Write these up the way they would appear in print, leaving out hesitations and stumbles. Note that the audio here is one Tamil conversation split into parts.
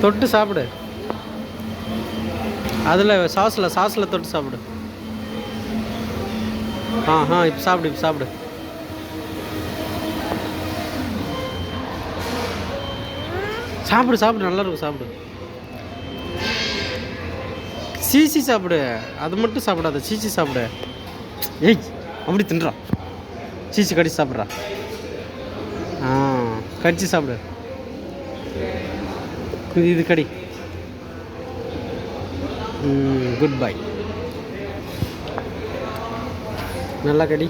தொட்டு சாப்பிடு. அதில் சாஸில் தொட்டு சாப்பிடு. இப்போ சாப்பிடு, இப்போ சாப்பிடு. சாப்பிடு சாப்பிடு, நல்லா இருக்கும் சாப்பிடு. சீச்சி சாப்பிடு, அது மட்டும் சாப்பிடாத, சீச்சி சாப்பிடு. ஏய் அப்படி தின்றா, சீச்சி கடிச்சு சாப்பிட்றா. கடிச்சு சாப்பிடு. இது கடி. Good bye. நல்லா கடி.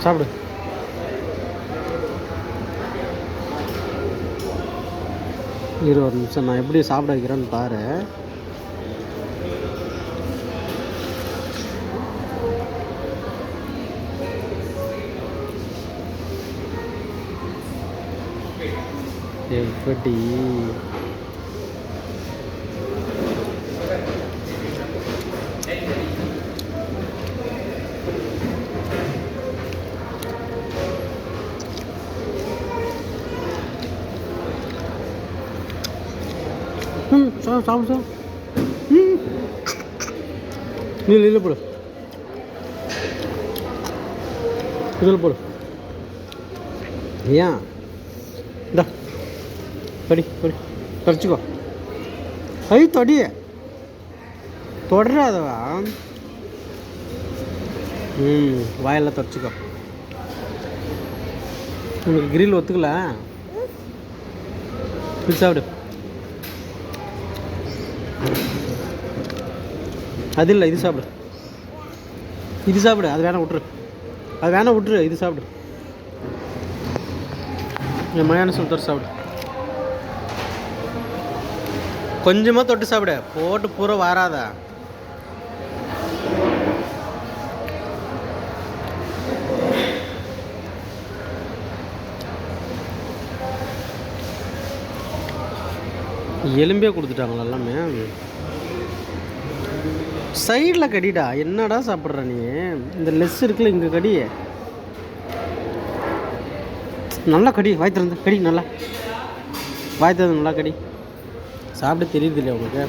சாப்பிடு. ஒரு நிமிஷம், நான் எப்படி சாப்பிட வைக்கிறேன்னு பாரு. எப்படி சாப்பிடு. இல்லை போடு, இதில் போடு. ஏன் இந்தா படி படி, தொடச்சிக்கோ. தொடிய தொடராதவா. வாயெல்லாம் தொடச்சிக்கோ. உனக்கு கிரில் ஒத்துக்கல, இது சாப்பிடு. அது இல்லை, இது சாப்பிடு. இது சாப்பிடு, அது வேணாம் விட்டுரு. இது சாப்பிடு. என் மயான தொட்டு சாப்பிடு. கொஞ்சமாக தொட்டு சாப்பிடு, போட்டு பூரா வராதா. எலும்பே கொடுத்துட்டாங்களா எல்லாமே. சைடில் கடிடா, என்னடா சாப்பிட்ற நீ. இந்த லெஸ் இருக்குல்ல, இங்கே கடி. நல்லா கடி, வாய் திறந்து கடி. நல்லா வாய் திறந்து நல்லா கடி. சாப்பிட தெரியுது இல்லையா உனக்கு?